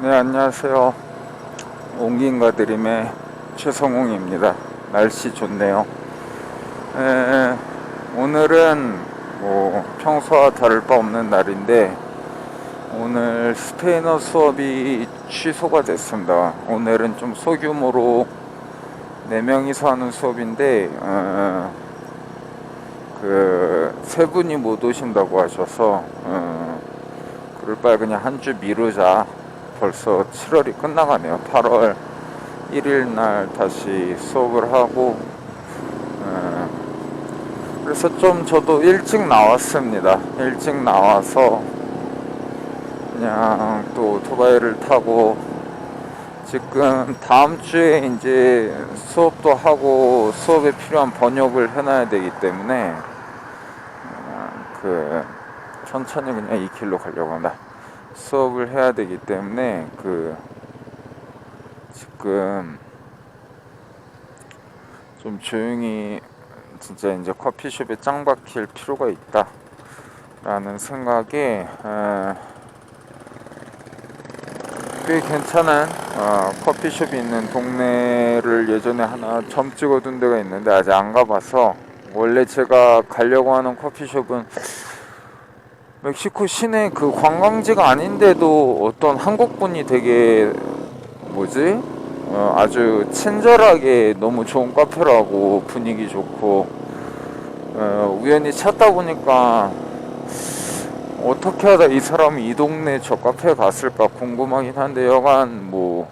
네, 안녕하세요. 옹기인가 드림의 최성웅입니다. 날씨 좋네요. 에, 오늘은 뭐 평소와 다를 바 없는 날인데 오늘 스페인어 수업이 취소가 됐습니다. 오늘은 좀 소규모로 4명이서 하는 수업인데 그 세 분이 못 오신다고 하셔서 그럴 바에 그냥 한 주 미루자. 벌써 7월이 끝나가네요. 8월 1일 날 다시 수업을 하고 그래서 좀 저도 일찍 나왔습니다. 일찍 나와서 그냥 또 오토바이를 타고 지금 다음 주에 이제 수업도 하고 수업에 필요한 번역을 해놔야 되기 때문에 그 천천히 그냥 이 길로 가려고 합니다. 수업을 해야 되기 때문에 지금 좀 조용히 진짜 이제 커피숍에 짱 박힐 필요가 있다 라는 생각에 꽤 괜찮은 커피숍이 있는 동네를 예전에 하나 점 찍어둔 데가 있는데 아직 안 가봐서, 원래 제가 가려고 하는 커피숍은 멕시코 시내 그 관광지가 아닌데도 어떤 한국분이 되게 아주 친절하게 너무 좋은 카페라고, 분위기 좋고 우연히 찾다 보니까 어떻게 하다 이 사람이 이 동네 저 카페에 갔을까 궁금하긴 한데, 여간 뭐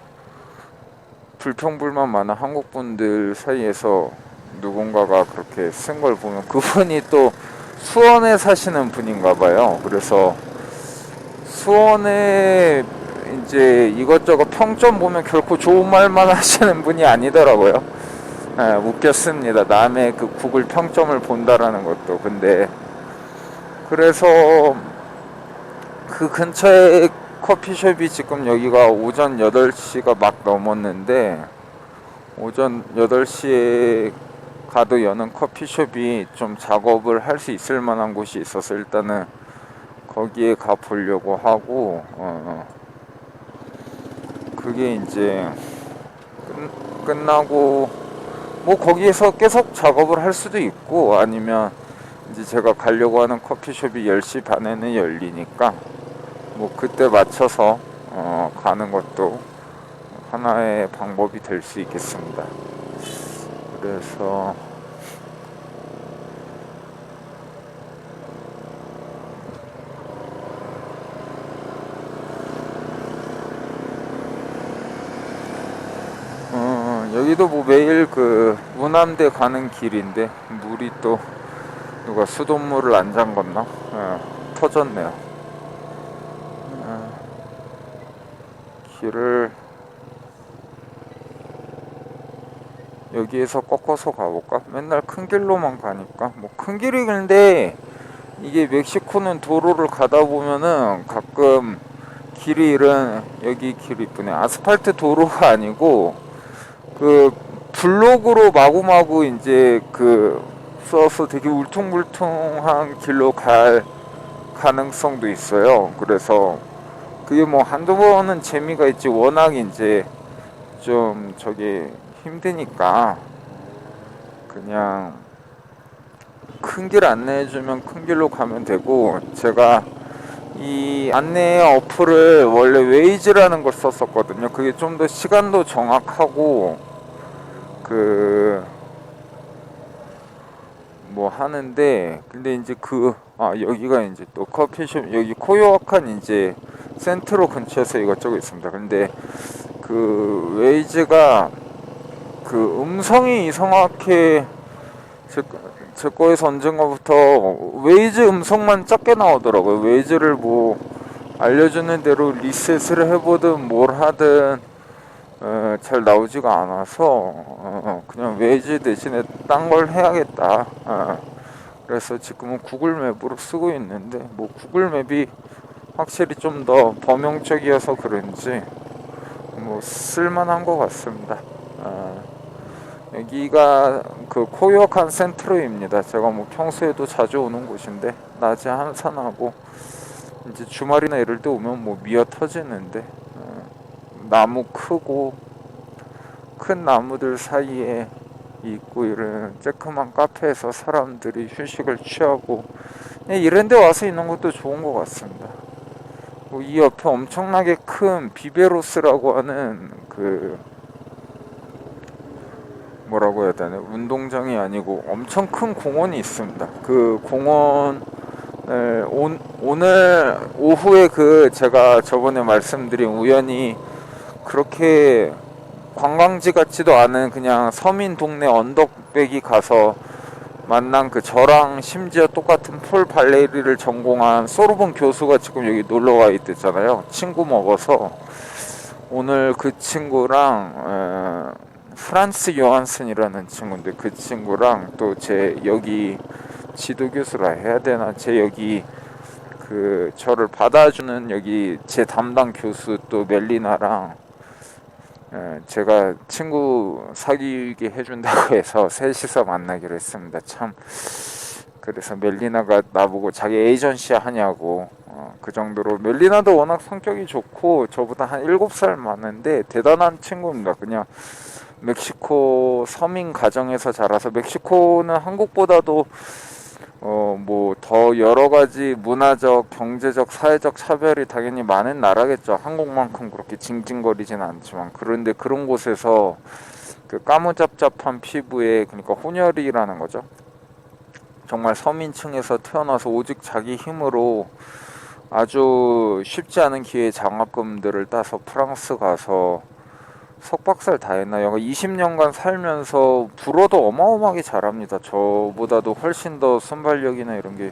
불평불만 많은 한국분들 사이에서 누군가가 그렇게 쓴 걸 보면 그분이 또 수원에 사시는 분인가 봐요. 그래서 수원에 이제 이것저것 평점 보면 결코 좋은 말만 하시는 분이 아니더라고요. 웃겼습니다. 남의 그 구글 평점을 본다라는 것도. 근데 그래서 그 근처에 커피숍이 지금 여기가 오전 8시가 막 넘었는데, 오전 8시에 가도 여는 커피숍이 좀 작업을 할 수 있을 만한 곳이 있어서 일단은 거기에 가 보려고 하고, 그게 이제 끝나고 뭐 거기에서 계속 작업을 할 수도 있고, 아니면 이제 제가 가려고 하는 커피숍이 10시 반에는 열리니까 뭐 그때 맞춰서 가는 것도 하나의 방법이 될 수 있겠습니다. 그래서 여기도 뭐 매일 그 운암대 가는 길인데 물이 또 누가 수돗물을 안 잠궜나? 터졌네요. 길을 여기에서 꺾어서 가볼까? 맨날 큰 길로만 가니까 뭐 큰 길이, 근데 이게 멕시코는 도로를 가다 보면은 가끔 길이 여기 길이 이쁘네. 아스팔트 도로가 아니고 그 블록으로 마구마구 이제 써서 되게 울퉁불퉁한 길로 갈 가능성도 있어요. 그래서 그게 뭐 한두 번은 재미가 있지, 워낙 이제 좀 힘드니까 그냥 큰 길 안내해주면 큰 길로 가면 되고, 제가 이 안내 어플을 원래 웨이즈라는 걸 썼었거든요. 그게 좀 더 시간도 정확하고 뭐 하는데, 근데 이제 여기가 이제 또 커피숍, 여기 코요아칸 이제 센트로 근처에서 이것저것 있습니다. 근데 그 웨이즈가 그 음성이 이상하게 제 거에서 언젠가부터 웨이즈 음성만 작게 나오더라고요. 웨이즈를 뭐 알려주는 대로 리셋을 해보든 뭘 하든 잘 나오지가 않아서 그냥 웨이즈 대신에 딴 걸 해야겠다. 그래서 지금은 구글 맵으로 쓰고 있는데, 뭐 구글 맵이 확실히 좀 더 범용적이어서 그런지 뭐 쓸만한 것 같습니다. 여기가 그 코요칸 센트로입니다. 제가 뭐 평소에도 자주 오는 곳인데 낮에 한산하고 이제 주말이나 이럴 때 오면 뭐 미어 터지는데 나무 크고 큰 나무들 사이에 있고 이런 쬐끄만 카페에서 사람들이 휴식을 취하고 이런 데 와서 있는 것도 좋은 것 같습니다. 이 옆에 엄청나게 큰 비베로스라고 하는 그 뭐라고 해야 되나, 운동장이 아니고 엄청 큰 공원이 있습니다. 그 공원 오늘 오후에 그 제가 저번에 말씀드린 우연히 그렇게 관광지 같지도 않은 그냥 서민 동네 언덕배기 가서 만난 그 저랑 심지어 똑같은 폴 발레리를 전공한 소르본 교수가 지금 여기 놀러와 있댔잖아요. 친구 먹어서 오늘 그 친구랑 프란스 요한슨이라는 친구인데 그 친구랑 또 제 여기 지도 교수라 해야 되나, 제 여기 그 저를 받아주는 여기 제 담당 교수 또 멜리나랑 제가 친구 사귀게 해준다고 해서 셋이서 만나기로 했습니다. 참, 그래서 멜리나가 나보고 자기 에이전시 하냐고, 그 정도로 멜리나도 워낙 성격이 좋고 저보다 한 7살 많은데 대단한 친구입니다. 그냥 멕시코 서민 가정에서 자라서, 멕시코는 한국보다도 뭐 더 여러 가지 문화적, 경제적, 사회적 차별이 당연히 많은 나라겠죠. 한국만큼 그렇게 징징거리진 않지만. 그런데 그런 곳에서 그 까무잡잡한 피부에, 그러니까 혼혈이라는 거죠. 정말 서민층에서 태어나서 오직 자기 힘으로 아주 쉽지 않은 기회에 장학금들을 따서 프랑스 가서 석박사를 다 했나요? 20년간 살면서 불어도 어마어마하게 잘합니다. 저보다도 훨씬 더 순발력이나 이런 게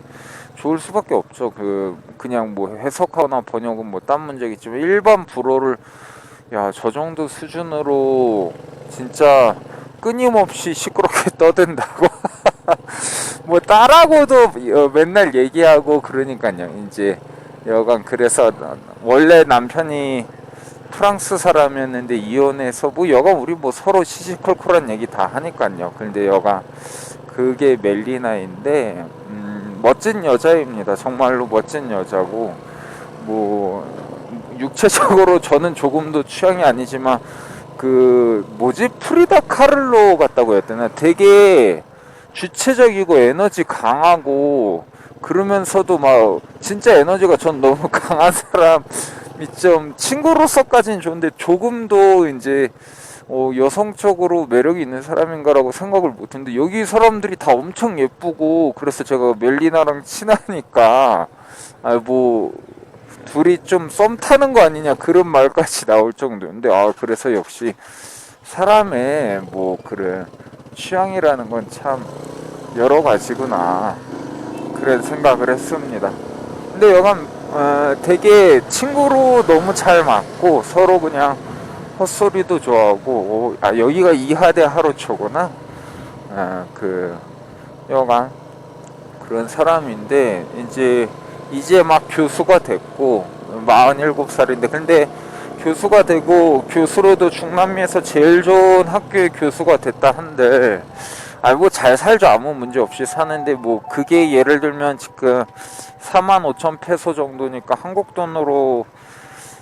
좋을 수밖에 없죠. 그냥 뭐 해석하거나 번역은 뭐 딴 문제겠지만 일반 불어를, 야, 저 정도 수준으로 진짜 끊임없이 시끄럽게 떠든다고. 뭐 딸하고도 맨날 얘기하고 그러니까요. 이제 여간 그래서 원래 남편이 프랑스 사람이었는데 이혼해서 뭐 여가 우리 뭐 서로 시시콜콜한 얘기 다 하니까요. 근데 여가 그게 멜리나인데 멋진 여자입니다. 정말로 멋진 여자고, 뭐 육체적으로 저는 조금도 취향이 아니지만 그 뭐지, 프리다 카를로 같다고 해야 되나, 되게 주체적이고 에너지 강하고 그러면서도 막 진짜 에너지가 전 너무 강한 사람, 좀 친구로서까지는 좋은데 조금도 이제 여성적으로 매력이 있는 사람인가라고 생각을 못했는데 여기 사람들이 다 엄청 예쁘고, 그래서 제가 멜리나랑 친하니까 뭐 둘이 좀 썸 타는 거 아니냐 그런 말까지 나올 정도인데, 그래서 역시 사람의 뭐 그래 취향이라는 건 참 여러 가지구나, 그런 생각을 했습니다. 근데 여간 되게 친구로 너무 잘 맞고 서로 그냥 헛소리도 좋아하고, 여기가 이하대 하루초구나. 그 여간 그런 사람인데 이제 막 교수가 됐고 47살인데, 근데 교수가 되고 교수로도 중남미에서 제일 좋은 학교의 교수가 됐다 한들, 뭐 잘 살죠. 아무 문제 없이 사는데, 뭐 그게 예를 들면 지금 45,000페소 정도니까 한국 돈으로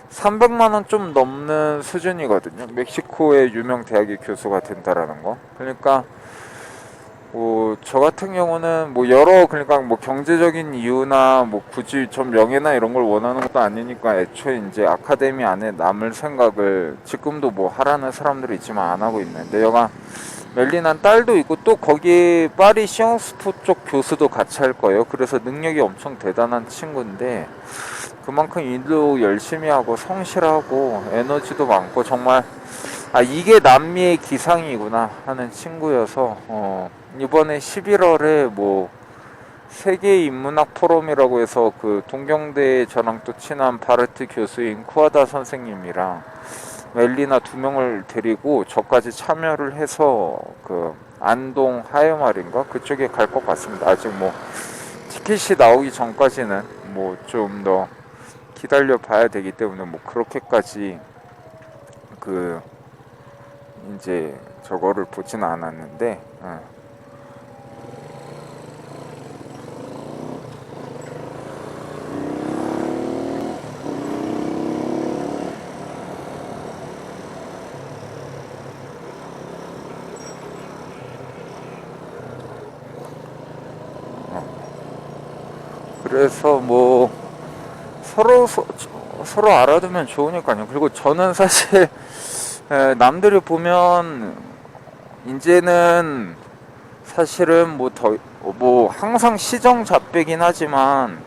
300만원 좀 넘는 수준이거든요. 멕시코의 유명 대학의 교수가 된다라는 거. 그러니까 뭐 저 같은 경우는 뭐 그러니까 뭐 경제적인 이유나 뭐 굳이 전 명예나 이런 걸 원하는 것도 아니니까 애초에 이제 아카데미 안에 남을 생각을 지금도 뭐 하라는 사람들이 있지만 안 하고 있는데, 여가 멜리난 딸도 있고 또 거기 파리 시앙스포 쪽 교수도 같이 할 거예요. 그래서 능력이 엄청 대단한 친구인데 그만큼 일도 열심히 하고 성실하고 에너지도 많고, 정말 이게 남미의 기상이구나 하는 친구여서 이번에 11월에 뭐 세계 인문학 포럼이라고 해서 그 동경대 저랑 또 친한 바르트 교수인 쿠아다 선생님이랑 멜리나 2명을 데리고 저까지 참여를 해서 그 안동 하회말인가 그쪽에 갈 것 같습니다. 아직 뭐 티켓이 나오기 전까지는 뭐 좀 더 기다려 봐야 되기 때문에 뭐 그렇게까지 그 이제 저거를 보지는 않았는데, 그래서 뭐 서로 알아두면 좋으니까요. 그리고 저는 사실 남들이 보면 이제는 사실은 뭐 항상 시정잡배긴 하지만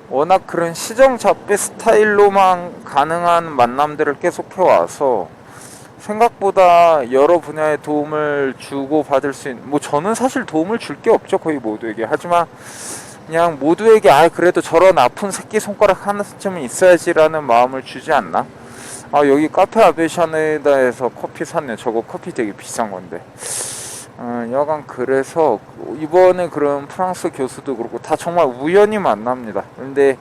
워낙 그런 시정잡배 스타일로만 가능한 만남들을 계속 해와서 생각보다 여러 분야의 도움을 주고 받을 수 있는, 뭐 저는 사실 도움을 줄 게 없죠, 거의 모두에게. 하지만 그냥 모두에게 그래도 저런 아픈 새끼손가락 하나쯤은 있어야지라는 마음을 주지 않나. 여기 카페 아베샤네다에서 커피 샀네. 저거 커피 되게 비싼 건데. 여간 그래서 이번에 그런 프랑스 교수도 그렇고 다 정말 우연히 만납니다. 근데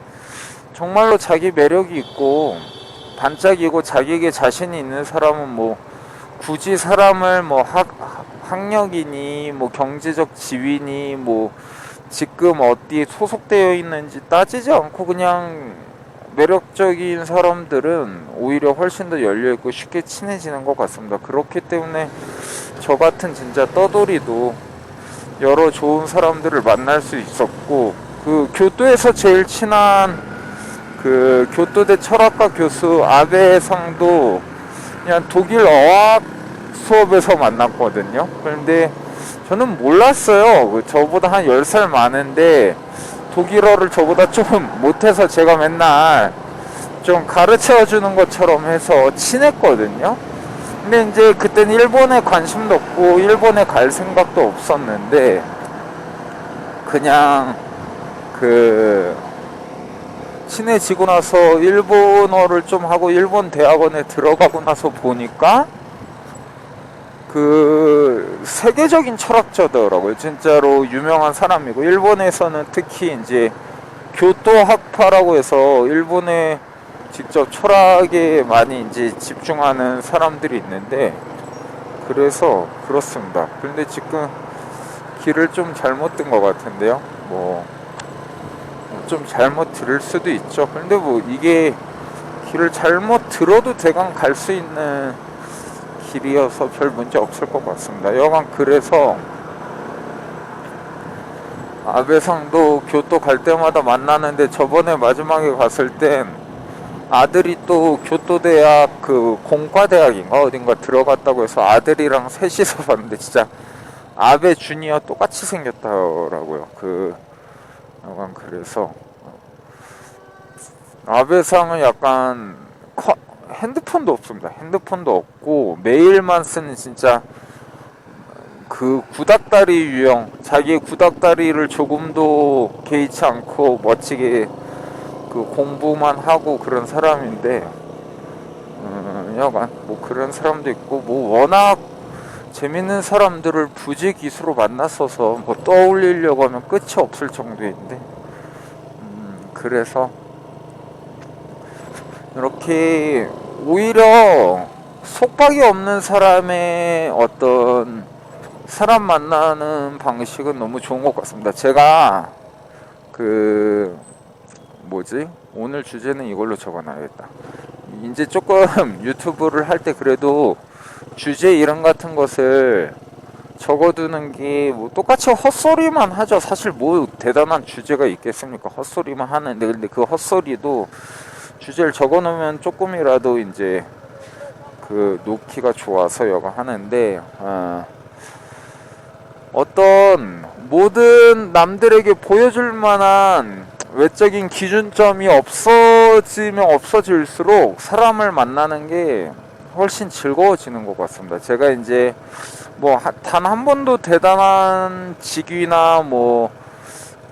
정말로 자기 매력이 있고 반짝이고 자기에게 자신이 있는 사람은 뭐 굳이 사람을 뭐 학력이니 뭐 경제적 지위니 뭐 지금 어디에 소속되어 있는지 따지지 않고 그냥 매력적인 사람들은 오히려 훨씬 더 열려있고 쉽게 친해지는 것 같습니다. 그렇기 때문에 저 같은 진짜 떠돌이도 여러 좋은 사람들을 만날 수 있었고, 그 교토에서 제일 친한 그 교토대 철학과 교수 아베상도 그냥 독일 어학 수업에서 만났거든요. 그런데 저는 몰랐어요. 저보다 한 10살 많은데 독일어를 저보다 좀 못해서 제가 맨날 좀 가르쳐 주는 것처럼 해서 친했거든요. 근데 이제 그때는 일본에 관심도 없고 일본에 갈 생각도 없었는데 그냥 친해지고 나서 일본어를 좀 하고 일본 대학원에 들어가고 나서 보니까 세계적인 철학자더라고요. 진짜로 유명한 사람이고, 일본에서는 특히 이제 교토 학파라고 해서 일본에 직접 철학에 많이 이제 집중하는 사람들이 있는데, 그래서 그렇습니다. 그런데 지금 길을 좀 잘못 든 것 같은데요. 뭐 좀 잘못 들을 수도 있죠. 근데 뭐 이게 길을 잘못 들어도 대강 갈 수 있는 길이어서 별 문제 없을 것 같습니다. 여간 그래서 아베상도 교토 갈 때마다 만나는데 저번에 마지막에 갔을 땐 아들이 또 교토대학 공과대학인가 어딘가 들어갔다고 해서 아들이랑 셋이서 봤는데 진짜 아베 주니어 똑같이 생겼더라고요. 약간 그래서 아베상은 약간 핸드폰도 없습니다. 핸드폰도 없고 매일만 쓰는 진짜 구닥다리 유형, 자기의 구닥다리를 조금도 개의치 않고 멋지게 공부만 하고 그런 사람인데, 여간 뭐 그런 사람도 있고, 뭐 워낙 재밌는 사람들을 부지기수로 만났어서 뭐 떠올리려고 하면 끝이 없을 정도인데, 그래서 이렇게 오히려 속박이 없는 사람의 어떤 사람 만나는 방식은 너무 좋은 것 같습니다. 제가 오늘 주제는 이걸로 적어놔야겠다. 이제 조금 유튜브를 할 때 그래도 주제 이름 같은 것을 적어두는 게 뭐 똑같이 헛소리만 하죠. 사실 뭐 대단한 주제가 있겠습니까? 헛소리만 하는데, 근데 그 헛소리도 주제를 적어놓으면 조금이라도 이제 놓기가 좋아서 여가 하는데, 어떤 모든 남들에게 보여줄 만한 외적인 기준점이 없어지면 없어질수록 사람을 만나는 게 훨씬 즐거워지는 것 같습니다. 제가 이제 뭐 단 한 번도 대단한 직위나 뭐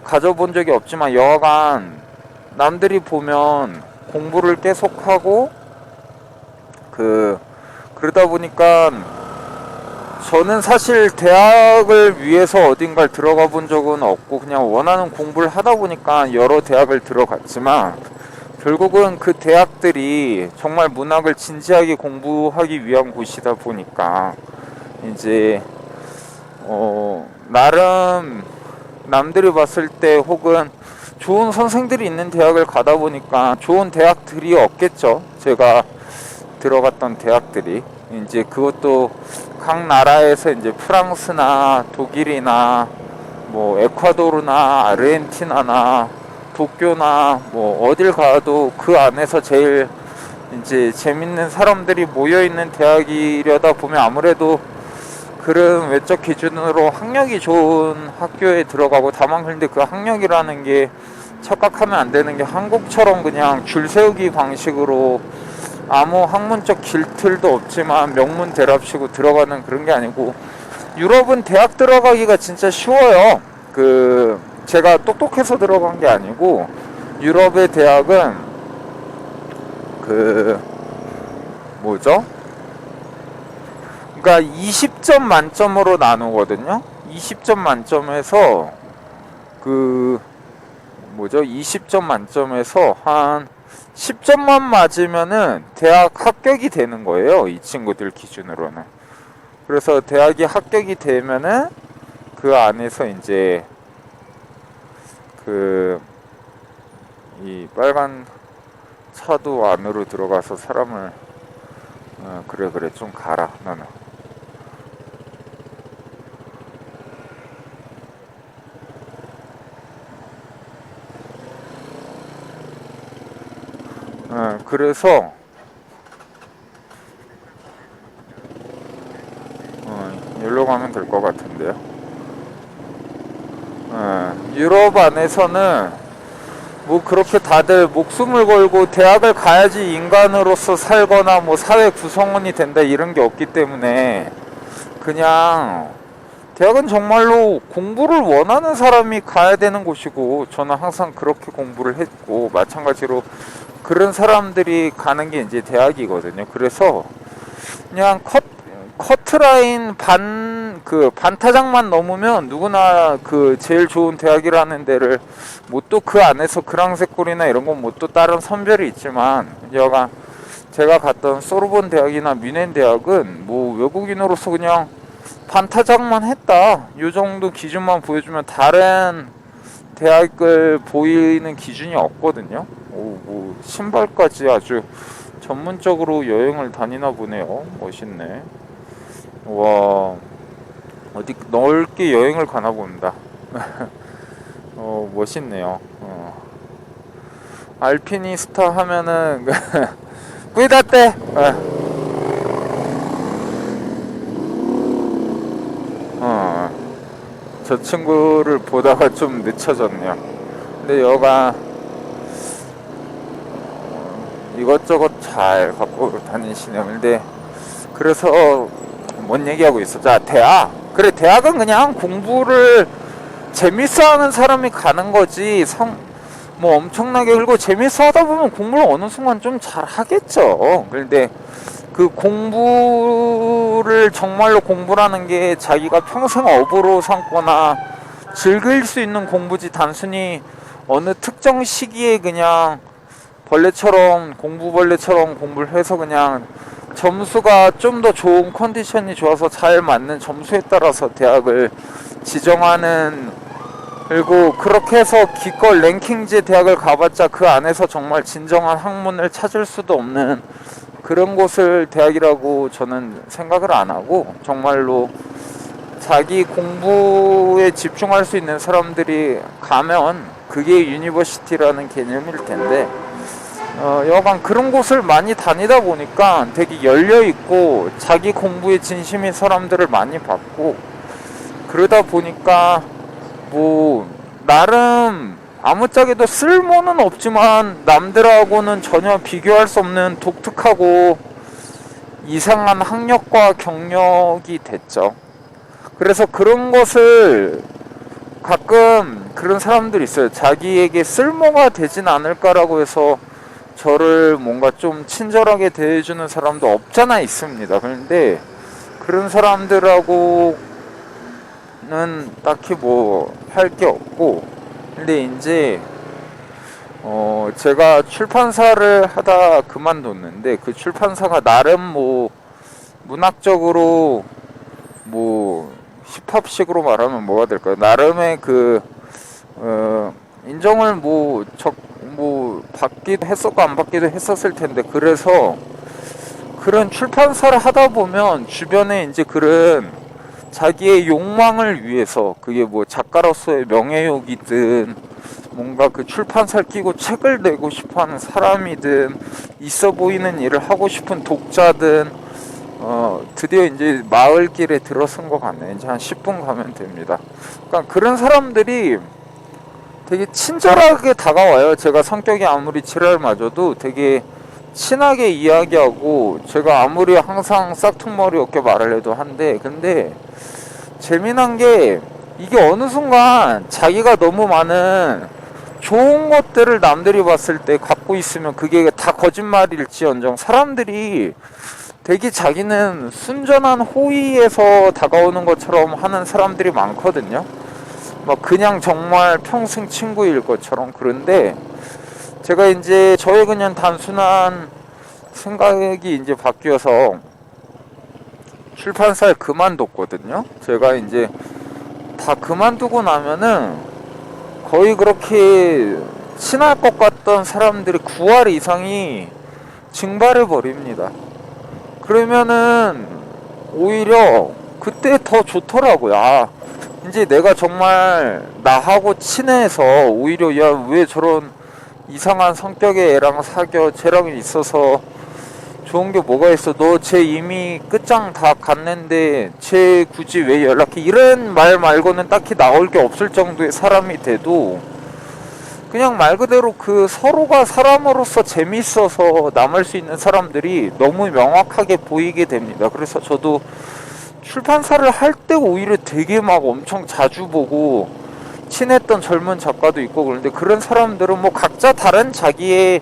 가져본 적이 없지만 여하간 남들이 보면 공부를 계속하고 그러다 보니까 저는 사실 대학을 위해서 어딘가를 들어가 본 적은 없고 그냥 원하는 공부를 하다 보니까 여러 대학을 들어갔지만 결국은 그 대학들이 정말 문학을 진지하게 공부하기 위한 곳이다 보니까 이제 나름 남들이 봤을 때 혹은 좋은 선생들이 있는 대학을 가다 보니까 좋은 대학들이 없겠죠. 제가 들어갔던 대학들이 이제 그것도 각 나라에서 이제 프랑스나 독일이나 뭐 에콰도르나 아르헨티나나 도쿄나 뭐 어딜 가도 그 안에서 제일 이제 재밌는 사람들이 모여있는 대학이려다 보면 아무래도 그런 외적 기준으로 학력이 좋은 학교에 들어가고, 다만 근데 그 학력이라는 게 착각하면 안 되는 게 한국처럼 그냥 줄 세우기 방식으로 아무 학문적 길틀도 없지만 명문 대랍시고 들어가는 그런 게 아니고, 유럽은 대학 들어가기가 진짜 쉬워요. 제가 똑똑해서 들어간 게 아니고, 유럽의 대학은 뭐죠? 그러니까 20점 만점으로 나누거든요. 20점 만점에서 20점 만점에서 한 10점만 맞으면은 대학 합격이 되는 거예요, 이 친구들 기준으로는. 그래서 대학이 합격이 되면은 그 안에서 이제 이 빨간 차도 안으로 들어가서 사람을 그래 좀 가라 너는. 그래서 여기로 가면 될 것 같은데요. 유럽 안에서는 뭐 그렇게 다들 목숨을 걸고 대학을 가야지 인간으로서 살거나 뭐 사회 구성원이 된다 이런 게 없기 때문에, 그냥 대학은 정말로 공부를 원하는 사람이 가야 되는 곳이고, 저는 항상 그렇게 공부를 했고, 마찬가지로 그런 사람들이 가는 게 이제 대학이거든요. 그래서 그냥 커트라인 반타작만 넘으면 누구나 제일 좋은 대학이라는 데를, 뭐 또 그 안에서 그랑세골이나 이런 건 뭐 또 다른 선별이 있지만, 제가 갔던 소르본 대학이나 뮌헨 대학은 뭐 외국인으로서 그냥 반타작만 했다 요 정도 기준만 보여주면 다른 대학을 보이는 기준이 없거든요. 뭐 신발까지 아주 전문적으로 여행을 다니나 보네요. 멋있네. 와, 어디 넓게 여행을 가나 봅니다. 멋있네요. 알피니스타 하면은 꾸이다떼. 저 친구를 보다가 좀 늦춰졌네요. 근데 여가 이것저것 잘 갖고 다니시네요. 근데 그래서 뭔 얘기하고 있어? 자, 대학. 그래, 대학은 그냥 공부를 재밌어하는 사람이 가는 거지. 뭐 엄청나게 그리고 재밌어 하다 보면 공부를 어느 순간 좀 잘 하겠죠. 그런데 그 공부를 정말로 공부라는 게 자기가 평생 업으로 삼거나 즐길 수 있는 공부지, 단순히 어느 특정 시기에 그냥 공부벌레처럼 공부를 해서 그냥 점수가 좀 더 좋은 컨디션이 좋아서 잘 맞는 점수에 따라서 대학을 지정하는, 그리고 그렇게 해서 기껏 랭킹제 대학을 가봤자 그 안에서 정말 진정한 학문을 찾을 수도 없는 그런 곳을 대학이라고 저는 생각을 안 하고, 정말로 자기 공부에 집중할 수 있는 사람들이 가면 그게 유니버시티라는 개념일 텐데, 여간 그런 곳을 많이 다니다 보니까 되게 열려있고 자기 공부에 진심인 사람들을 많이 봤고, 그러다 보니까 뭐 나름 아무짝에도 쓸모는 없지만 남들하고는 전혀 비교할 수 없는 독특하고 이상한 학력과 경력이 됐죠. 그래서 그런 것을 가끔 그런 사람들이 있어요. 자기에게 쓸모가 되진 않을까라고 해서 저를 뭔가 좀 친절하게 대해주는 사람도 없잖아 있습니다. 그런데 그런 사람들하고는 딱히 뭐 할 게 없고, 근데 이제 제가 출판사를 하다 그만뒀는데, 그 출판사가 나름 뭐 문학적으로 뭐 힙합식으로 말하면 뭐가 될까요? 나름의 인정을 뭐 받기도 했었고 안 받기도 했었을 텐데, 그래서 그런 출판사를 하다 보면 주변에 이제 그런 자기의 욕망을 위해서, 그게 뭐 작가로서의 명예욕이든 뭔가 그 출판사를 끼고 책을 내고 싶어하는 사람이든 있어 보이는 일을 하고 싶은 독자든 드디어 이제 마을길에 들어선 것 같네. 이제 한 10분 가면 됩니다. 그러니까 그런 사람들이 되게 친절하게 다가와요. 제가 성격이 아무리 지랄맞아도 되게 친하게 이야기하고, 제가 아무리 항상 싹퉁머리 없게 말을 해도 한데, 근데 재미난 게 이게 어느 순간 자기가 너무 많은 좋은 것들을 남들이 봤을 때 갖고 있으면 그게 다 거짓말일지언정 사람들이 되게 자기는 순전한 호의에서 다가오는 것처럼 하는 사람들이 많거든요. 막 그냥 정말 평생 친구일 것처럼. 그런데 제가 이제 저의 그냥 단순한 생각이 이제 바뀌어서 출판사를 그만뒀거든요. 제가 이제 다 그만두고 나면은 거의 그렇게 친할 것 같던 사람들이 9할 이상이 증발해 버립니다. 그러면은 오히려 그때 더 좋더라고요. 아, 이제 내가 정말 나하고 친해서 오히려 야, 왜 저런 이상한 성격의 애랑 사겨, 쟤랑 있어서 좋은 게 뭐가 있어, 너 쟤 이미 끝장 다 갔는데 쟤 굳이 왜 연락해, 이런 말 말고는 딱히 나올 게 없을 정도의 사람이 돼도 그냥 말 그대로 그 서로가 사람으로서 재밌어서 남을 수 있는 사람들이 너무 명확하게 보이게 됩니다. 그래서 저도 출판사를 할 때 오히려 되게 막 엄청 자주 보고 친했던 젊은 작가도 있고, 그런데 그런 사람들은 뭐 각자 다른 자기의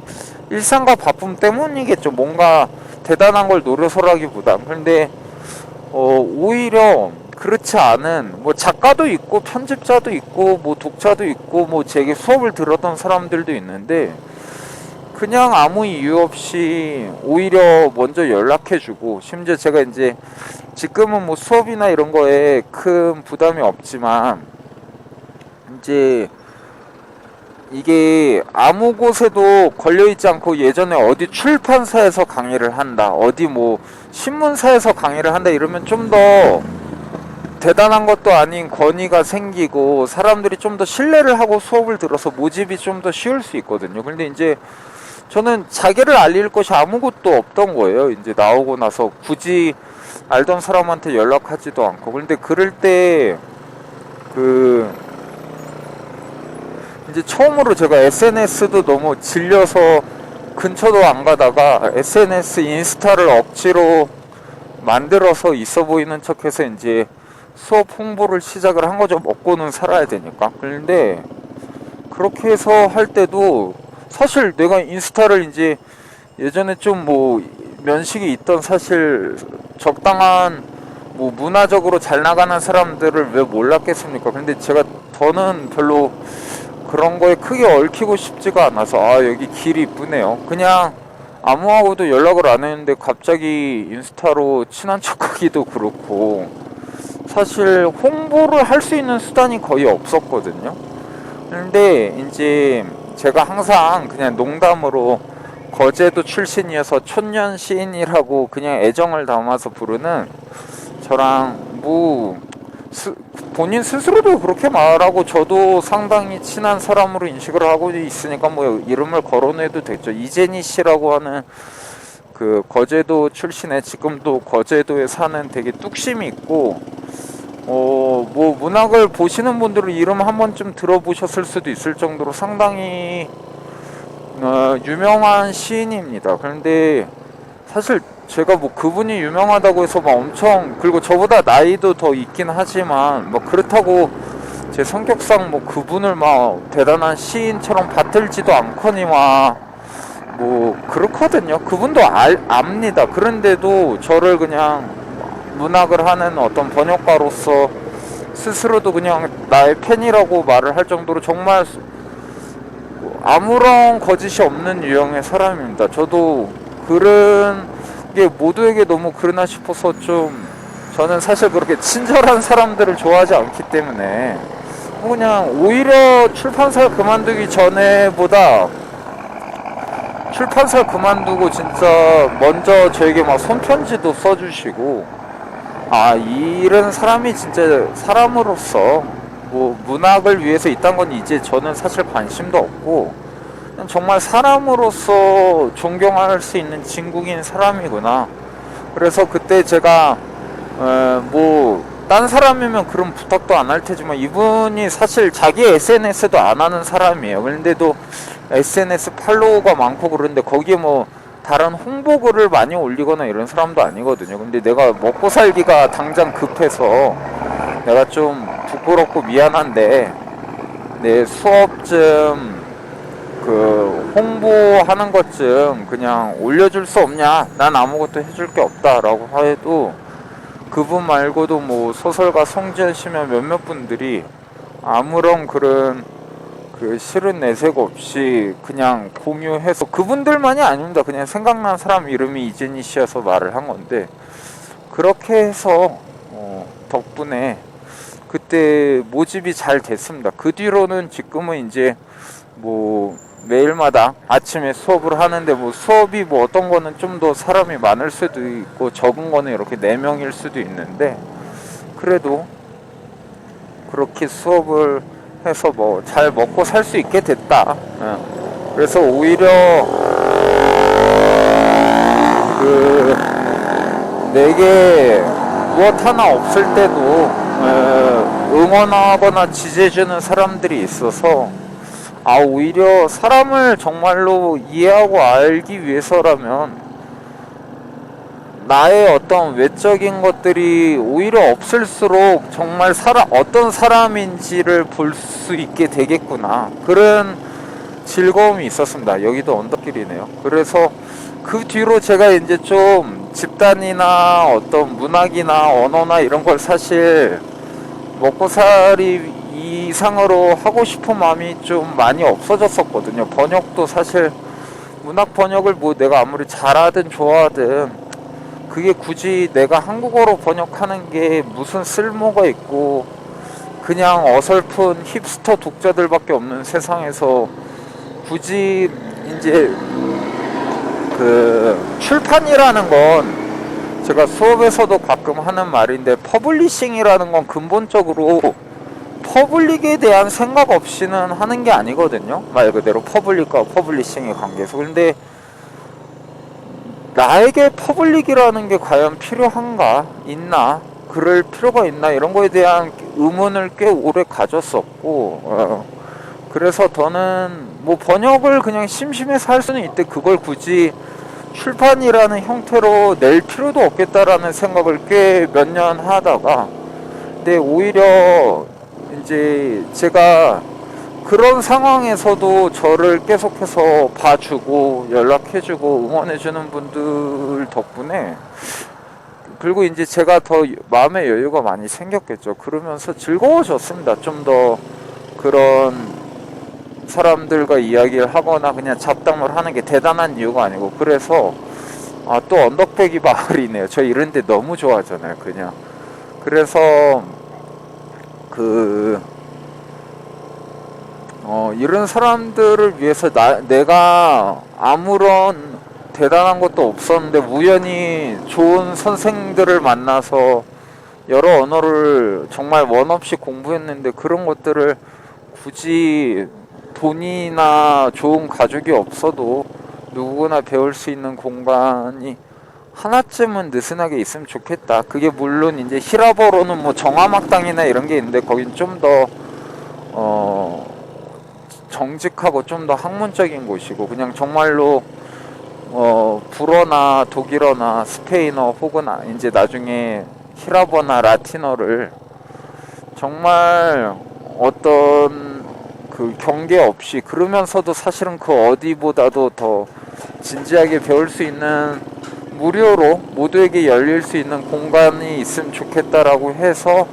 일상과 바쁨 때문이겠죠. 뭔가 대단한 걸 노려서라기보다. 그런데 오히려 그렇지 않은 뭐 작가도 있고 편집자도 있고 뭐 독자도 있고 뭐 제게 수업을 들었던 사람들도 있는데, 그냥 아무 이유 없이 오히려 먼저 연락해주고, 심지어 제가 이제 지금은 뭐 수업이나 이런 거에 큰 부담이 없지만 이제 이게 아무 곳에도 걸려있지 않고, 예전에 어디 출판사에서 강의를 한다, 어디 뭐 신문사에서 강의를 한다 이러면 좀 더 대단한 것도 아닌 권위가 생기고 사람들이 좀 더 신뢰를 하고 수업을 들어서 모집이 좀 더 쉬울 수 있거든요. 근데 이제 저는 자기를 알릴 것이 아무것도 없던 거예요. 이제 나오고 나서 굳이 알던 사람한테 연락하지도 않고. 그런데 그럴 때 이제 처음으로 제가 SNS도 너무 질려서 근처도 안 가다가 SNS 인스타를 억지로 만들어서 있어 보이는 척해서 이제 수업 홍보를 시작을 한 거죠. 먹고는 살아야 되니까. 그런데 그렇게 해서 할 때도 사실 내가 인스타를 이제 예전에 좀 뭐 면식이 있던, 사실 적당한 뭐 문화적으로 잘 나가는 사람들을 왜 몰랐겠습니까? 근데 제가 저는 별로 그런 거에 크게 얽히고 싶지가 않아서, 아, 여기 길이 이쁘네요. 그냥 아무하고도 연락을 안 했는데 갑자기 인스타로 친한 척하기도 그렇고, 사실 홍보를 할 수 있는 수단이 거의 없었거든요. 근데 이제 제가 항상 그냥 농담으로 거제도 출신이어서 촌년 시인이라고 그냥 애정을 담아서 부르는, 저랑 뭐 본인 스스로도 그렇게 말하고 저도 상당히 친한 사람으로 인식을 하고 있으니까 뭐 이름을 거론해도 됐죠. 이재니 씨라고 하는 그 거제도 출신의, 지금도 거제도에 사는 되게 뚝심이 있고, 뭐 문학을 보시는 분들은 이름 한 번쯤 들어보셨을 수도 있을 정도로 상당히 유명한 시인입니다. 그런데 사실 제가 뭐 그분이 유명하다고 해서 막 엄청, 그리고 저보다 나이도 더 있긴 하지만 뭐 그렇다고 제 성격상 뭐 그분을 막 대단한 시인처럼 받들지도 않거니와 뭐 그렇거든요. 그분도 압니다. 그런데도 저를 그냥 문학을 하는 어떤 번역가로서 스스로도 그냥 나의 팬이라고 말을 할 정도로 정말 아무런 거짓이 없는 유형의 사람입니다. 저도 그런 게 모두에게 너무 그러나 싶어서 좀, 저는 사실 그렇게 친절한 사람들을 좋아하지 않기 때문에 그냥 오히려 출판사를 그만두기 전에보다 출판사를 그만두고 진짜 먼저 저에게 막 손편지도 써주시고, 아, 이런 사람이 진짜 사람으로서 뭐 문학을 위해서 있단 건 이제 저는 사실 관심도 없고, 그냥 정말 사람으로서 존경할 수 있는 진국인 사람이구나. 그래서 그때 제가 뭐 딴 사람이면 그런 부탁도 안 할 테지만, 이분이 사실 자기 SNS도 안 하는 사람이에요. 그런데도 SNS 팔로워가 많고 그런데 거기에 뭐 다른 홍보글을 많이 올리거나 이런 사람도 아니거든요. 근데 내가 먹고 살기가 당장 급해서 내가 좀 부끄럽고 미안한데 내 수업 좀 그 홍보하는 것 좀 그냥 올려줄 수 없냐, 난 아무것도 해줄 게 없다라고 해도 그분 말고도 뭐 소설가 송지현 씨면 몇몇 분들이 아무런 그런 그 싫은 내색 없이 그냥 공유해서, 그분들만이 아닙니다. 그냥 생각난 사람 이름이 이재니 씨여서 말을 한 건데, 그렇게 해서 덕분에 그때 모집이 잘 됐습니다. 그 뒤로는 지금은 이제 뭐 매일마다 아침에 수업을 하는데, 뭐 수업이 뭐 어떤 거는 좀 더 사람이 많을 수도 있고 적은 거는 이렇게 4명일 수도 있는데, 그래도 그렇게 수업을 해서 뭐 잘 먹고 살 수 있게 됐다. 그래서 오히려 그 내게 무엇 하나 없을 때도 응원하거나 지지해주는 사람들이 있어서, 오히려 사람을 정말로 이해하고 알기 위해서라면 나의 어떤 외적인 것들이 오히려 없을수록 정말 어떤 사람인지를 볼 수 있게 되겠구나, 그런 즐거움이 있었습니다. 여기도 언덕길이네요. 그래서 그 뒤로 제가 이제 좀 집단이나 어떤 문학이나 언어나 이런 걸 사실 먹고살이 이상으로 하고 싶은 마음이 좀 많이 없어졌었거든요. 번역도 사실 문학 번역을 뭐 내가 아무리 잘하든 좋아하든 그게 굳이 내가 한국어로 번역하는 게 무슨 쓸모가 있고, 그냥 어설픈 힙스터 독자들밖에 없는 세상에서 굳이 이제 그 출판이라는 건, 제가 수업에서도 가끔 하는 말인데, 퍼블리싱이라는 건 근본적으로 퍼블릭에 대한 생각 없이는 하는 게 아니거든요. 말 그대로 퍼블릭과 퍼블리싱의 관계에서. 근데 나에게 퍼블릭이라는 게 과연 필요한가, 있나, 그럴 필요가 있나, 이런 거에 대한 의문을 꽤 오래 가졌었고, 그래서 저는 뭐 번역을 그냥 심심해서 할 수는 있대, 그걸 굳이 출판이라는 형태로 낼 필요도 없겠다라는 생각을 꽤 몇 년 하다가, 근데 오히려 이제 제가 그런 상황에서도 저를 계속해서 봐주고 연락해주고 응원해주는 분들 덕분에, 그리고 이제 제가 더 마음의 여유가 많이 생겼겠죠. 그러면서 즐거워졌습니다. 좀 더 그런 사람들과 이야기를 하거나 그냥 잡담을 하는 게 대단한 이유가 아니고, 그래서 또 언덕배기 마을이네요. 저 이런 데 너무 좋아하잖아요. 그냥 그래서 이런 사람들을 위해서 내가 아무런 대단한 것도 없었는데 우연히 좋은 선생들을 만나서 여러 언어를 정말 원 없이 공부했는데, 그런 것들을 굳이 돈이나 좋은 가족이 없어도 누구나 배울 수 있는 공간이 하나쯤은 느슨하게 있으면 좋겠다. 그게 물론 이제 히라버로는 뭐 정화막당이나 이런 게 있는데, 거긴 좀 더 정직하고 좀 더 학문적인 곳이고, 그냥 정말로 불어나 독일어나 스페인어 혹은 이제 나중에 히라버나 라틴어를 정말 어떤 그 경계 없이, 그러면서도 사실은 그 어디보다도 더 진지하게 배울 수 있는, 무료로 모두에게 열릴 수 있는 공간이 있으면 좋겠다라고 해서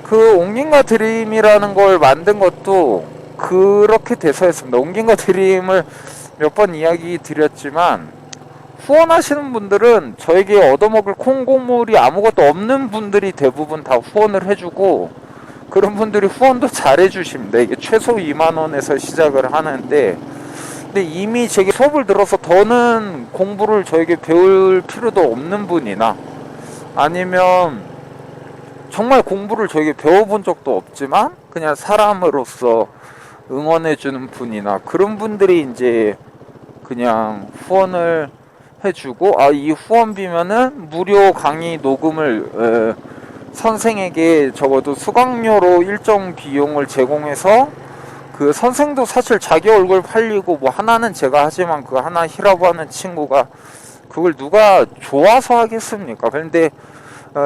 그 옹긴과 드림이라는 걸 만든 것도 그렇게 돼서였습니다. 옹긴과 드림을 몇 번 이야기 드렸지만, 후원하시는 분들은 저에게 얻어먹을 콩고물이 아무것도 없는 분들이 대부분 다 후원을 해주고, 그런 분들이 후원도 잘 해주십니다. 이게 최소 2만원에서 시작을 하는데, 근데 이미 제게 수업을 들어서 더는 공부를 저에게 배울 필요도 없는 분이나, 아니면 정말 공부를 저에게 배워본 적도 없지만 그냥 사람으로서 응원해주는 분이나 그런 분들이 이제 그냥 후원을 해주고, 아, 이 후원비면은 무료 강의 녹음을 선생에게 적어도 수강료로 일정 비용을 제공해서, 그 선생도 사실 자기 얼굴 팔리고 뭐 하나는 제가 하지만 그 하나 히라고 하는 친구가 그걸 누가 좋아서 하겠습니까? 그런데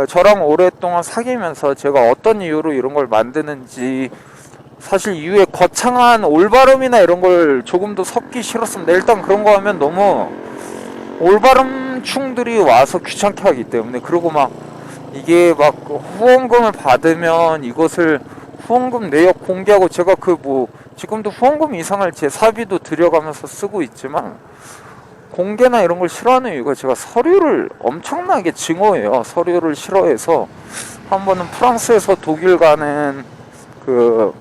저랑 오랫동안 사귀면서 제가 어떤 이유로 이런 걸 만드는지, 사실 이후에 거창한 올바름이나 이런 걸 조금도 섞기 싫었습니다. 일단 그런 거 하면 너무 올바름충들이 와서 귀찮게 하기 때문에. 그리고 막 이게 막 후원금을 받으면 이것을 후원금 내역 공개하고, 제가 그 뭐 지금도 후원금 이상을 제 사비도 들여가면서 쓰고 있지만 공개나 이런 걸 싫어하는 이유가 제가 서류를 엄청나게 증오해요. 서류를 싫어해서 한 번은 프랑스에서 독일 가는 그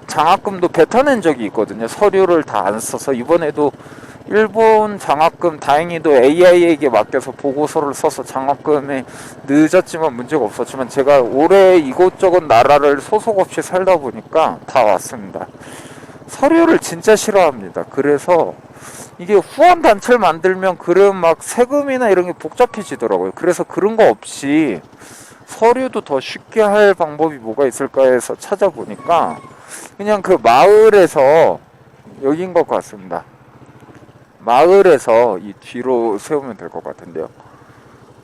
장학금도 뱉어낸 적이 있거든요. 서류를 다 안 써서. 이번에도 일본 장학금 다행히도 AI에게 맡겨서 보고서를 써서 장학금이 늦었지만 문제가 없었지만, 제가 올해 이곳저곳 나라를 소속 없이 살다 보니까 다 왔습니다. 서류를 진짜 싫어합니다. 그래서 이게 후원 단체를 만들면 그런 막 세금이나 이런 게 복잡해지더라고요. 그래서 그런 거 없이 서류도 더 쉽게 할 방법이 뭐가 있을까 해서 찾아보니까 그냥 그 마을에서, 여긴 것 같습니다. 마을에서 이 뒤로 세우면 될 것 같은데요.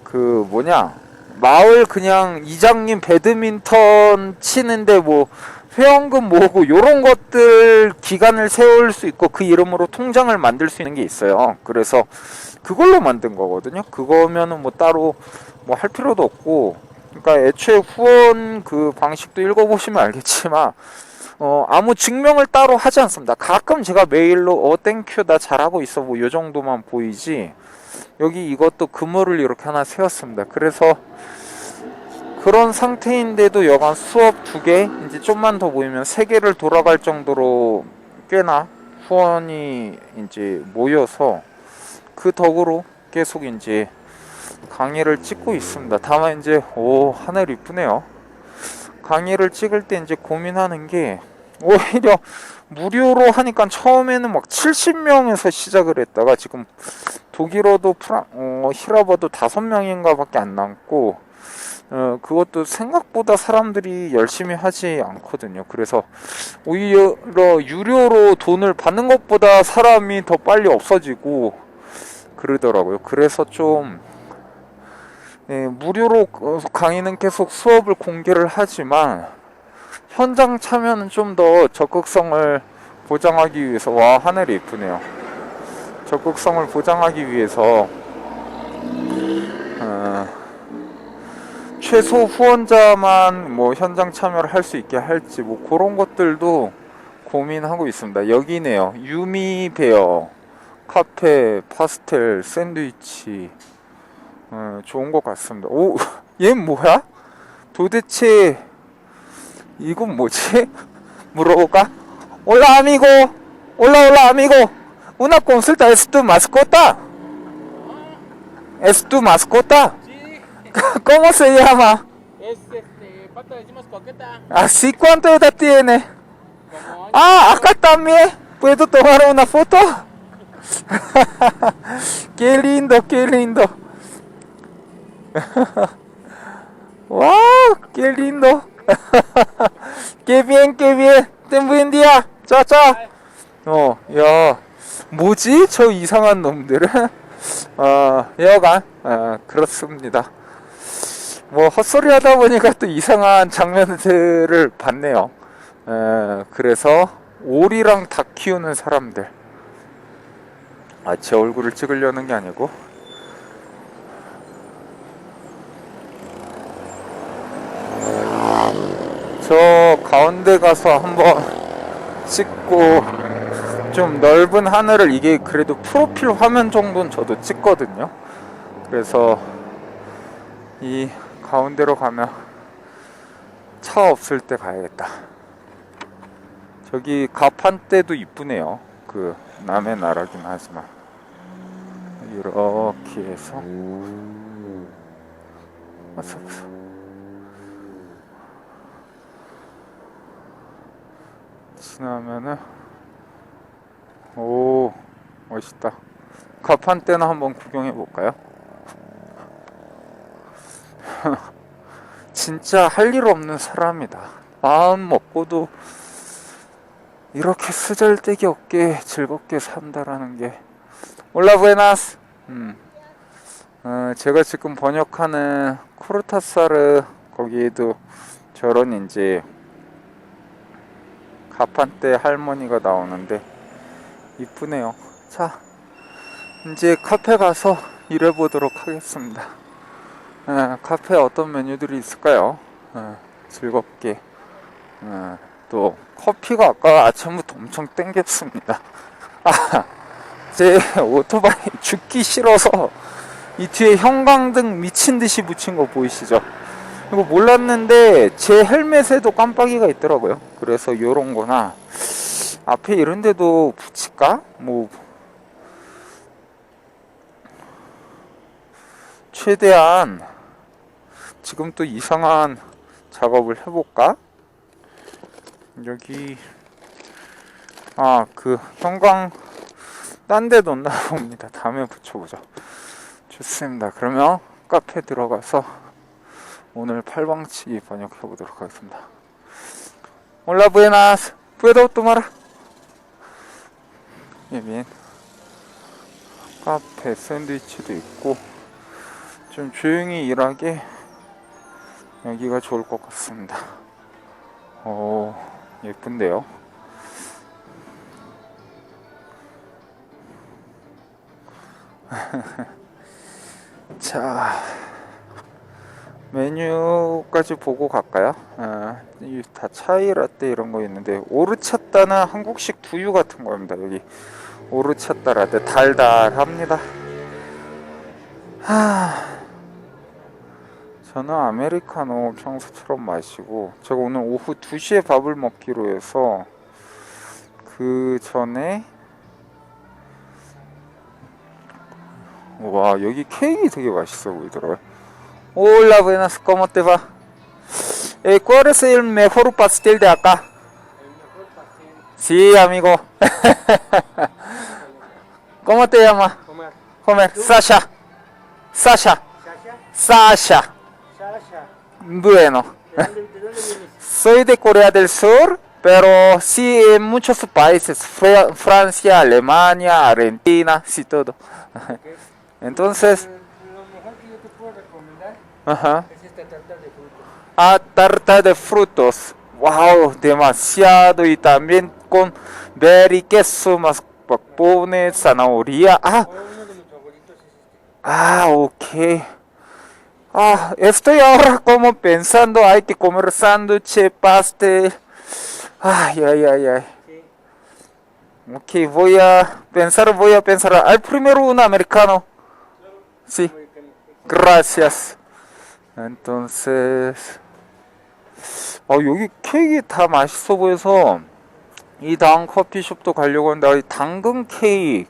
그 뭐냐, 마을 그냥 이장님 배드민턴 치는데 뭐 회원금 모으고 요런 것들 기간을 세울 수 있고 그 이름으로 통장을 만들 수 있는 게 있어요. 그래서 그걸로 만든 거거든요. 그거면은 뭐 따로 뭐 할 필요도 없고, 그러니까 애초에 후원 그 방식도 읽어보시면 알겠지만 아무 증명을 따로 하지 않습니다. 가끔 제가 메일로 땡큐 나 잘하고 있어 뭐 요 정도만 보이지, 여기 이것도 금호를 이렇게 하나 세웠습니다. 그래서 그런 상태인데도 여간 수업 2개, 이제 좀만 더 모이면 3개를 돌아갈 정도로 꽤나 후원이 이제 모여서 그 덕으로 계속 이제 강의를 찍고 있습니다. 다만 이제 하늘 이쁘네요. 강의를 찍을 때 이제 고민하는 게, 오히려 무료로 하니까 처음에는 막 70명에서 시작을 했다가 지금 독일어도 히라버도 5명인가 밖에 안 남고, 그것도 생각보다 사람들이 열심히 하지 않거든요. 그래서 오히려 유료로 돈을 받는 것보다 사람이 더 빨리 없어지고 그러더라고요. 그래서 좀 무료로 강의는 계속 수업을 공개를 하지만 현장 참여는 좀 더 적극성을 보장하기 위해서, 와 하늘이 예쁘네요. 적극성을 보장하기 위해서 최소 후원자만 뭐 현장 참여를 할 수 있게 할지 뭐 그런 것들도 고민하고 있습니다. 여기네요. 유미베어 카페, 파스텔, 샌드위치. 좋은 것 같습니다. 오, 얘 뭐야? 도대체 이건 뭐지? 물어볼까? 올라 아미고, 올라 아미고, una consulta, ¿es tu mascota? ¿Es tu mascota? ¿Cómo se llama? Es pata decimos coqueta. ¿Así cuánto edad tiene? Como Ah, acá también. ¿Puedo tomar una foto? Qué lindo, qué lindo. ¡Wow! ¡Qué lindo! ¡Qué bien, qué bien! ¡Ten buen día! 자. 야, 뭐지? 저 이상한 놈들은? 여간, 그렇습니다. 뭐, 헛소리 하다 보니까 또 이상한 장면들을 봤네요. 그래서, 오리랑 닭 키우는 사람들. 제 얼굴을 찍으려는 게 아니고, 저 가운데 가서 한번 찍고, 좀 넓은 하늘을, 이게 그래도 프로필 화면 정도는 저도 찍거든요. 그래서 이 가운데로 가면 차 없을 때 가야겠다. 저기 가판대도 이쁘네요. 그 남의 나라긴 하지만 이렇게 해서 지나면은 오 멋있다. 가판대나 한번 구경해 볼까요? 진짜 할 일 없는 사람이다. 마음 먹고도 이렇게 쓰잘데기 없게 즐겁게 산다라는 게. 올라 부에나스. 제가 지금 번역하는 코르타사르 거기에도 저런 이제 가판대 할머니가 나오는데 이쁘네요. 자, 이제 카페 가서 일해보도록 하겠습니다. 카페에 어떤 메뉴들이 있을까요? 즐겁게. 또 커피가 아까 아침부터 엄청 땡겼습니다. 제 오토바이 죽기 싫어서 이 뒤에 형광등 미친듯이 붙인 거 보이시죠? 이거 몰랐는데 제 헬멧에도 깜빡이가 있더라고요. 그래서 요런 거나 앞에 이런 데도 붙일까? 뭐 최대한 지금 또 이상한 작업을 해볼까? 여기 그 형광 딴 데 놓나 봅니다. 다음에 붙여보자. 좋습니다. 그러면 카페 들어가서 오늘 팔방치기 번역해 보도록 하겠습니다. Hola buenas, ¿puedo tomar? 예민 카페 샌드위치도 있고 좀 조용히 일하게 여기가 좋을 것 같습니다. 오 예쁜데요. 자 메뉴까지 보고 갈까요? 다 차이라떼 이런 거 있는데 오르차따는 한국식 두유 같은 겁니다. 여기 오르차따 라떼 달달합니다. 저는 아메리카노 평소처럼 마시고 제가 오늘 오후 2시에 밥을 먹기로 해서 그 전에 와 여기 케이크 되게 맛있어 보이더라고요. Hola, buenas, ¿cómo te va? ¿Cuál es el mejor pastel de acá? El mejor pastel. Sí, amigo. ¿Cómo te llamas? Comer. Homer, Sasha. Sasha. ¿Sasha? Sasha. Sasha. Bueno. ¿De dónde vienes? Soy de Corea del Sur, pero sí en muchos países, Francia, Alemania, Argentina, sí todo. Entonces, Lo mejor que yo te puedo recomendar ajá. es esta tarta de frutos. Tarta de frutos. Wow, demasiado. Y también con berry, queso, mascarpone, zanahoria. Uno de mis favoritos es este. Ok. Estoy ahora como pensando, hay que comer sándwich, pastel. Ay. Sí. Ok, voy a pensar. Al primero un americano. Sí, gracias. Entonces, 여기 케이크 다 맛있어 보여서 이 다음 커피숍도 가려고 하는데 당근 케이크.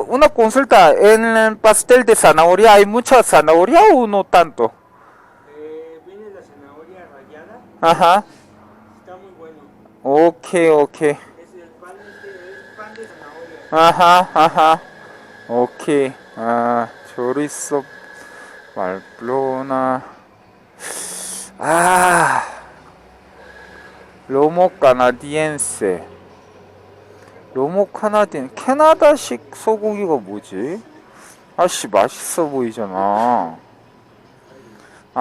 Una consulta, en el pastel de zanahoria hay mucha zanahoria o no tanto? Viene la zanahoria rallada. Ajá. Está muy bueno. Ok. Es pan de zanahoria. Ajá. Ok. chorizo, 말플로나. 로모 카나디엔세. 로모 카나디엔. 캐나다식 소고기가 뭐지? 아씨, 맛있어 보이잖아.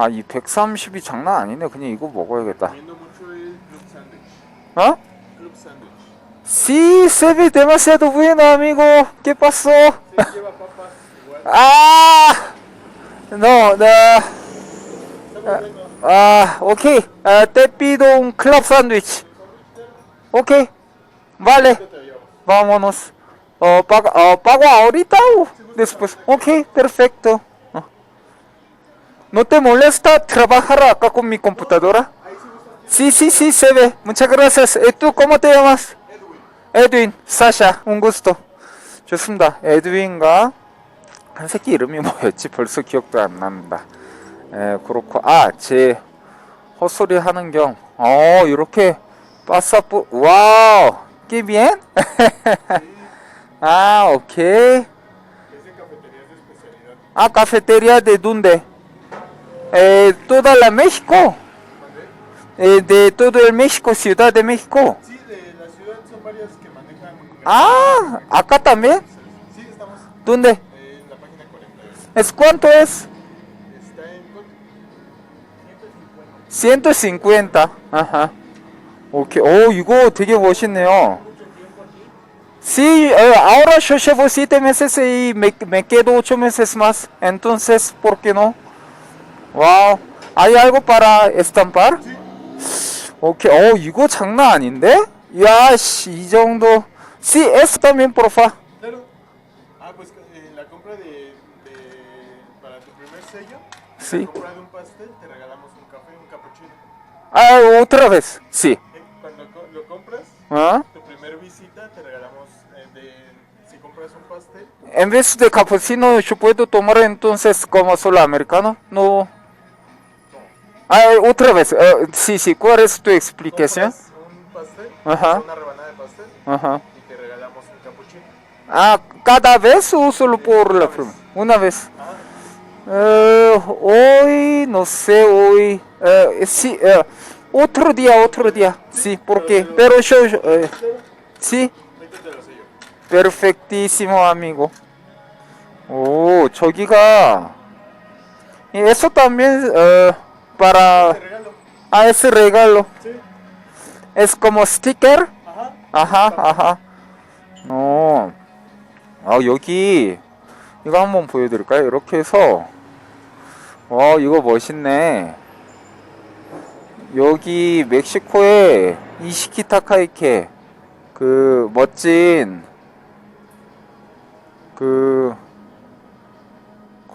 이 130이 장난 아니네. 그냥 이거 먹어야겠다. Recomiendo mucho el club sándwich. 어? Club sándwich. Sí, se ve demasiado bueno, amigo. ¿Qué pasó? Sí, lleva papas igual. No, ok. Te pido un club sándwich. Ok, vale. Vámonos. ¿Pago ahorita o después? Ok, perfecto. ¿No te molesta trabajar acá con mi computadora? Sí, se ve. Muchas gracias. ¿Tú cómo te llamas? Edwin, Sasha, un gusto. 좋습니다. 에드윈과 한 새끼 이름이 뭐였지? 벌써 기억도 안 납니다. 그렇고 제 헛소리 하는 겸 이렇게 Pasaporte. ¡Wow! ¡Qué bien! Ah, ok. Es de cafeterías de especialidad. Ah, cafetería de dónde? Toda la México. De todo el México, Ciudad de México. Sí, de la ciudad son varias que manejan. Ah, acá también. Sí, estamos ¿Dónde? en la página 48. ¿Es cuánto es? Está en 150. Ajá. 오케이. 오, 이거 되게 멋있네요. Sí, ahora yo llevo 7 meses y me quedo 8 meses más. Entonces, ¿por qué no? Wow. ¿Hay algo para estampar? 오케이. 이거 장난 아닌데? 야, 씨, 이 정도. Sí, eso también, porfa. Claro. Ah, pues la compra para tu primer sello, Sí. la compra de un pastel, te regalamos un café, un cappuccino. Ah, otra vez. Sí. Cuando lo compras, ¿Ah? tu primer visita, te regalamos, si compras un pastel, En vez de cappuccino, ¿yo puedo tomar entonces como solo americano? No. Ah, otra vez. Sí, sí. ¿Cuál es tu explicación? compras un pastel, Ajá. una rebanada de pastel, Ajá. y te regalamos un cappuccino. Ah, ¿cada vez o solo por la primera? Una vez. Hoy, no sé, hoy. Sí, otro día. Sí, porque. Pero yo. Sí, Ahorita te lo sello. perfectísimo, amigo. 오, 저기가. Eso también para. Te regalo. Ah, ese regalo. Sí. Es como sticker. Ajá. 아하. 여기 이거 한번 보여드릴까요? 이렇게 해서 이거 멋있네. 여기 멕시코에 이시키 타카이케 그 멋진 그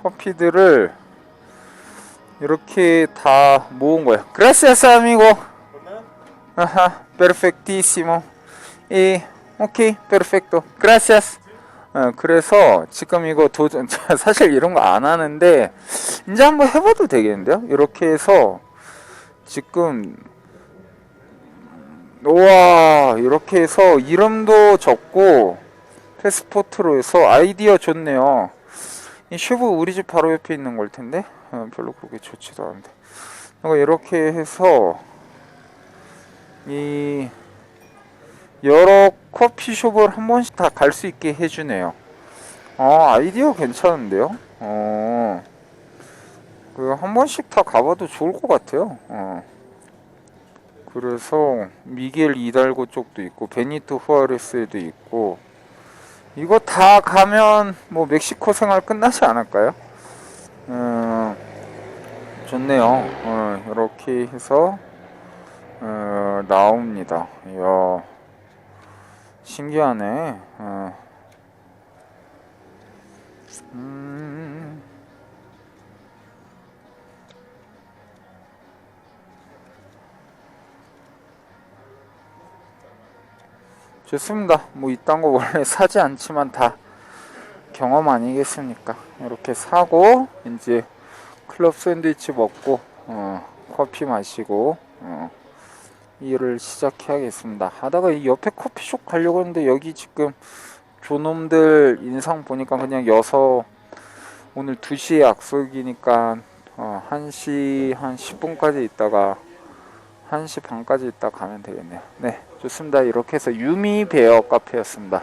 커피들을 이렇게 다 모은 거야. Gracias, amigo. Pues nada. Ajá, perfectísimo. 오케이, perfecto. Gracias. 그래서 지금 이거 도전, 사실 이런 거 안 하는데, 이제 한번 해봐도 되겠는데요? 이렇게 해서, 지금, 우와, 이렇게 해서 이름도 적고, 패스포트로 해서 아이디어 좋네요. 이 쉐브 우리 집 바로 옆에 있는 걸 텐데, 별로 그렇게 좋지도 않은데. 이렇게 해서, 이 여러 커피숍을 한 번씩 다 갈 수 있게 해주네요. 아이디어 괜찮은데요? 한 번씩 다 가봐도 좋을 것 같아요. 그래서 미겔 이달고 쪽도 있고 베니토 후아레스에도 있고 이거 다 가면 뭐 멕시코 생활 끝나지 않을까요? 좋네요. 이렇게 해서 나옵니다. 이야, 신기하네. 좋습니다. 뭐 이딴 거 원래 사지 않지만 다 경험 아니겠습니까? 이렇게 사고 이제 클럽 샌드위치 먹고 커피 마시고 일을 시작해야겠습니다. 하다가 이 옆에 커피숍 가려고 했는데 여기 지금 조놈들 인상 보니까 그냥 오늘 2시에 약속이니까 1시 한 10분까지 있다가 1시 반까지 있다 가면 되겠네요. 네, 좋습니다. 이렇게 해서 유미 베어 카페였습니다.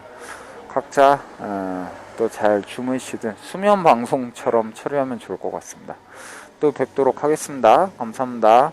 각자 또 잘 주무시든 수면 방송처럼 처리하면 좋을 것 같습니다. 또 뵙도록 하겠습니다. 감사합니다.